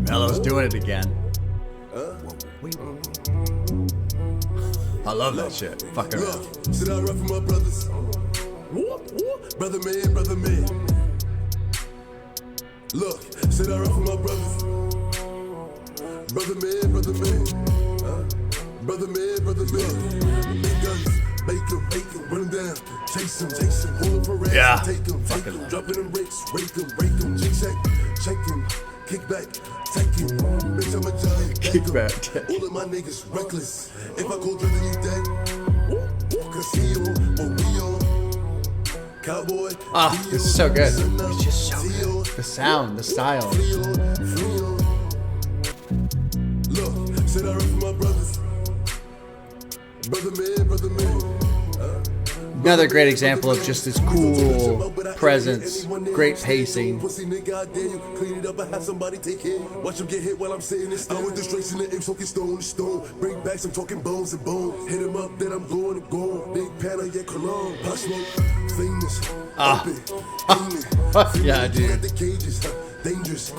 S1: Mello's doing it again. I love that shit. Fuck around.
S2: Sit out rough with my brothers. Brother man. Look, sit out rough with my brothers. Brother man, brother man. Brother man, brother man. Big guns, bake 'em, run 'em down. Chase 'em, hold 'em for ass.
S1: Yeah.
S2: Take 'em, dropping them rakes, rake 'em, check 'em, kick back, take 'em. Bitch, I'm a giant.
S1: Kick back.
S2: All of my niggas reckless. If I go through, then you dead. Cause he on, or we on. Cowboy.
S1: This is so good. It's just so good. The sound, the style.
S2: Look, said I run for my brothers. Brother man.
S1: Another great example of just this cool presence, great pacing.
S2: Pussy nigga, I dare you. Clean it up and have somebody take care. Watch him get hit while I'm sitting in stone. I went the straights in the aim, talking stone to stone. Bring back some talking bones and bones. Hit him up, then I'm going to go. Big panel, yeah, cologne. Pop smoke, famous.
S1: Yeah, dude.
S2: The cages, dangerous.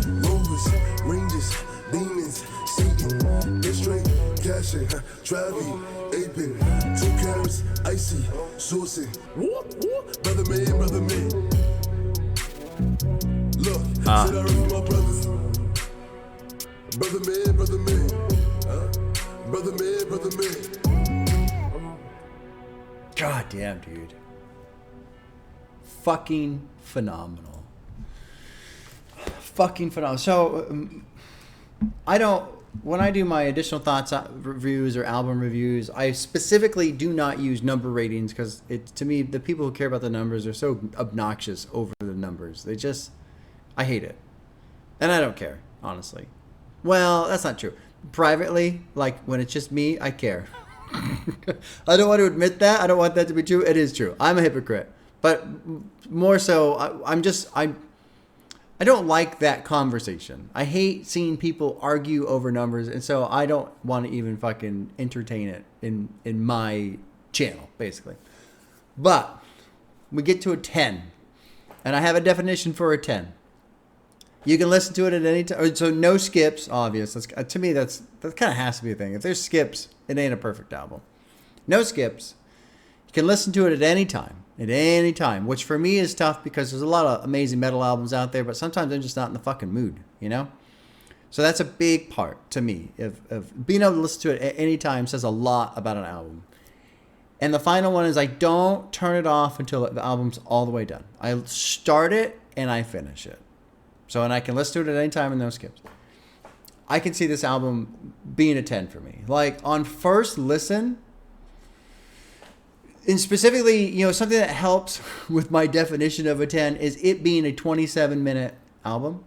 S2: Rovers, ranges, demons, Satan. Get straight, cashing, Travi, aping. 2 carats, icy, saucing. Brother man. Look, said I run for my brothers. Brother man. Brother man.
S1: God damn, dude. Fucking phenomenal. So, when I do my additional thoughts reviews or album reviews, I specifically do not use number ratings because to me, the people who care about the numbers are so obnoxious over the numbers. I hate it. And I don't care, honestly. Well, that's not true. Privately, like when it's just me, I care. I don't want to admit that. I don't want that to be true. It is true. I'm a hypocrite. But more so, I don't like that conversation. I hate seeing people argue over numbers, and so I don't want to even fucking entertain it in my channel, basically. But we get to a 10, and I have a definition for a 10. You can listen to it at any time. So no skips, obvious. To me, that kind of has to be a thing. If there's skips, it ain't a perfect album. No skips. You can listen to it at any time. At any time, which for me is tough because there's a lot of amazing metal albums out there, but sometimes I'm just not in the fucking mood, you know? So that's a big part to me. Of being able to listen to it at any time says a lot about an album. And the final one is I don't turn it off until the album's all the way done. I start it and I finish it. So, and I can listen to it at any time and no skips. I can see this album being a 10 for me. Like on first listen, and specifically, you know, something that helps with my definition of a 10 is it being a 27-minute album.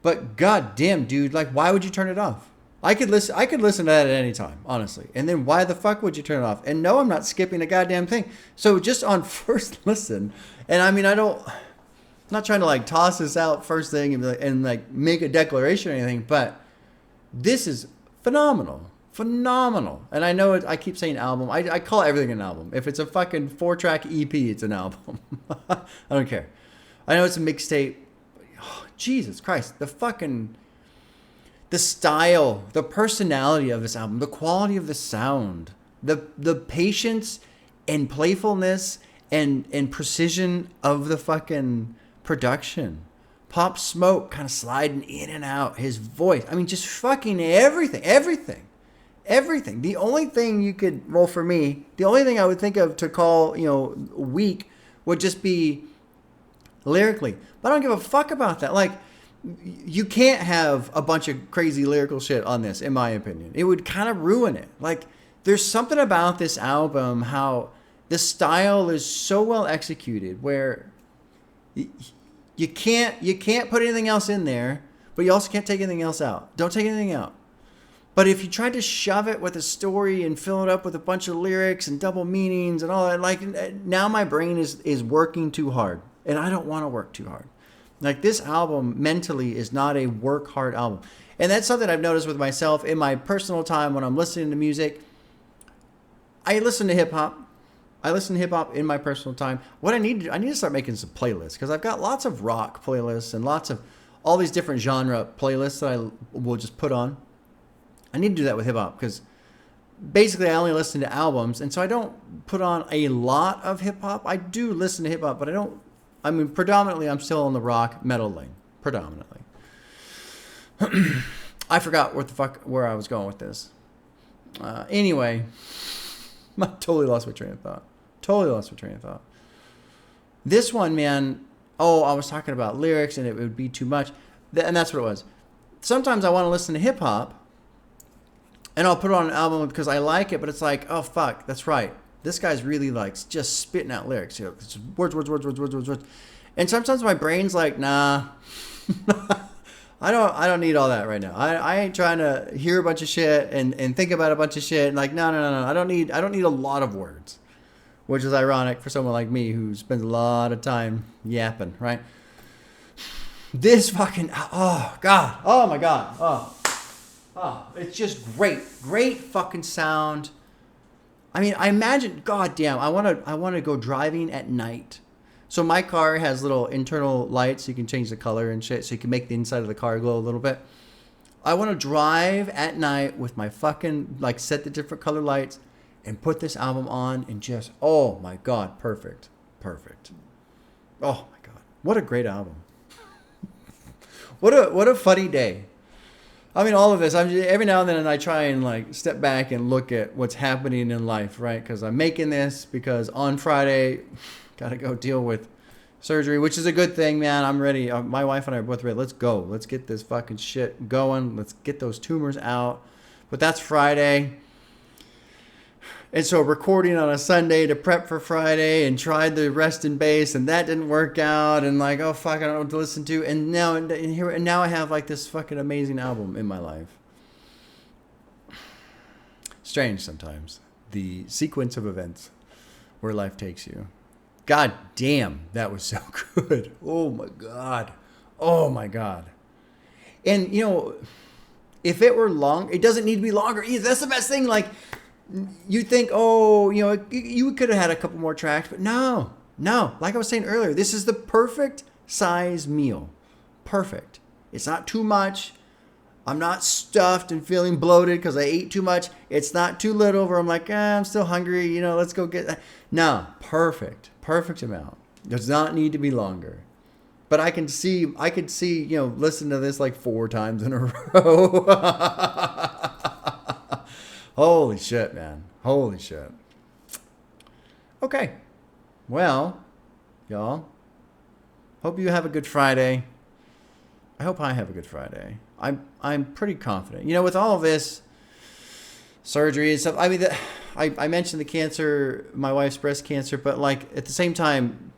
S1: But goddamn, dude, like, why would you turn it off? I could listen to that at any time, honestly. And then why the fuck would you turn it off? And no, I'm not skipping a goddamn thing. So just on first listen, and I mean, I'm not trying to like toss this out first thing and make a declaration or anything, but this is phenomenal. And I know I keep saying album. I call everything an album. If it's a fucking 4-track EP, it's an album. I don't care. I know it's a mixtape. Oh, Jesus Christ. The style, the personality of this album, the quality of the sound, the patience and playfulness and precision of the fucking production. Pop Smoke kind of sliding in and out. His voice. I mean, just fucking everything. The only thing you could, well, for me, the only thing I would think of to call, weak would just be lyrically. But I don't give a fuck about that. Like, you can't have a bunch of crazy lyrical shit on this, in my opinion. It would kind of ruin it. Like, there's something about this album, how the style is so well executed, where you can't put anything else in there, but you also can't take anything else out. Don't take anything out. But if you tried to shove it with a story and fill it up with a bunch of lyrics and double meanings and all that, like, now my brain is working too hard. And I don't want to work too hard. Like, this album mentally is not a work hard album. And that's something I've noticed with myself in my personal time when I'm listening to music. I listen to hip hop. In my personal time. What I need to start making some playlists, because I've got lots of rock playlists and lots of all these different genre playlists that I will just put on. I need to do that with hip hop because basically I only listen to albums, and so I don't put on a lot of hip hop. I do listen to hip hop, but predominantly I'm still on the rock metal lane, predominantly. I forgot where I was going with this. Anyway, I totally lost my train of thought. This one, man. Oh, I was talking about lyrics and it would be too much. And that's what it was. Sometimes I want to listen to hip hop and I'll put it on an album because I like it, but it's like, oh, fuck, that's right. This guy's really like just spitting out lyrics. You know, it's words. And sometimes my brain's like, nah, I don't need all that right now. I ain't trying to hear a bunch of shit and think about a bunch of shit. And like, no. I don't need a lot of words, which is ironic for someone like me who spends a lot of time yapping, right? This fucking, oh God, oh my God, oh, it's just great fucking sound. I mean, I imagine, goddamn, I want to go driving at night. So my car has little internal lights. So you can change the color and shit. So you can make the inside of the car glow a little bit. I want to drive at night with my fucking, like, set the different color lights and put this album on and just, oh my God, perfect. Oh my God, what a great album. What a funny day. I mean, all of this, every now and then I try and like step back and look at what's happening in life, right? Because I'm making this because on Friday, got to go deal with surgery, which is a good thing, man. I'm ready. My wife and I are both ready. Let's go. Let's get this fucking shit going. Let's get those tumors out. But that's Friday. And so recording on a Sunday to prep for Friday and tried the rest in bass and that didn't work out and like, oh fuck, I don't know what to listen to. And now I have like this fucking amazing album in my life. Strange sometimes. The sequence of events where life takes you. God damn, that was so good. Oh my God. And you know, if it were long, it doesn't need to be longer either. That's the best thing. Like, you think, oh, you know, you could have had a couple more tracks, but no. Like I was saying earlier, this is the perfect size meal. Perfect. It's not too much. I'm not stuffed and feeling bloated because I ate too much. It's not too little where I'm like, I'm still hungry. You know, let's go get that. No, perfect amount. Does not need to be longer. But I could see, you know, listen to this like 4 times in a row. Holy shit, man. Holy shit. Okay. Well, y'all, hope you have a good Friday. I hope I have a good Friday. I'm pretty confident. You know, with all of this surgery and stuff, I mean, I mentioned the cancer, my wife's breast cancer, but like at the same time,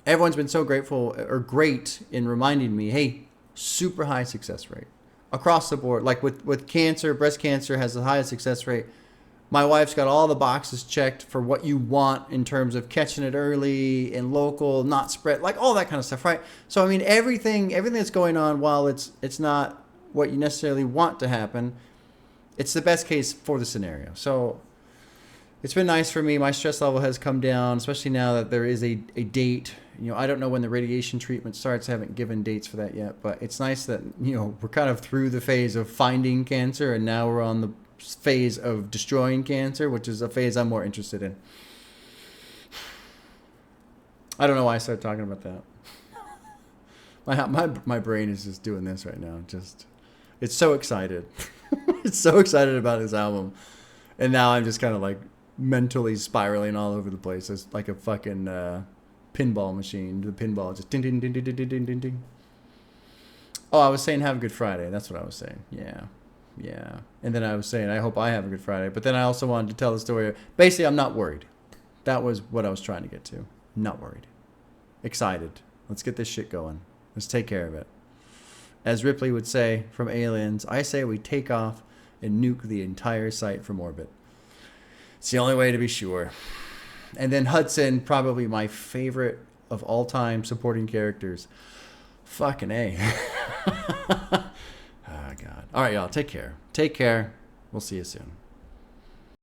S1: everyone's been so great in reminding me, hey, super high success rate. Across the board, like with cancer, breast cancer has the highest success rate. My wife's got all the boxes checked for what you want in terms of catching it early and local, not spread, like all that kind of stuff, right? So I mean, everything that's going on, while it's not what you necessarily want to happen, it's the best case for the scenario. So it's been nice for me. My stress level has come down, especially now that there is a date. You know, I don't know when the radiation treatment starts. I haven't given dates for that yet, but it's nice that, you know, we're kind of through the phase of finding cancer and now we're on the phase of destroying cancer, which is a phase I'm more interested in. I don't know why I started talking about that. My brain is just doing this right now. Just, it's so excited. It's so excited about this album. And now I'm just kind of like mentally spiraling all over the place. It's like a fucking pinball machine. The pinball just ding ding ding ding ding ding ding ding. Oh, I was saying have a good Friday. That's what I was saying. Yeah. And then I was saying I hope I have a good Friday. But then I also wanted to tell the story. Basically, I'm not worried. That was what I was trying to get to. Not worried. Excited. Let's get this shit going. Let's take care of it. As Ripley would say from Aliens, I say we take off and nuke the entire site from orbit. It's the only way to be sure. And then Hudson, probably my favorite of all time supporting characters. Fucking A. Oh, God. All right, y'all. Take care. We'll see you soon.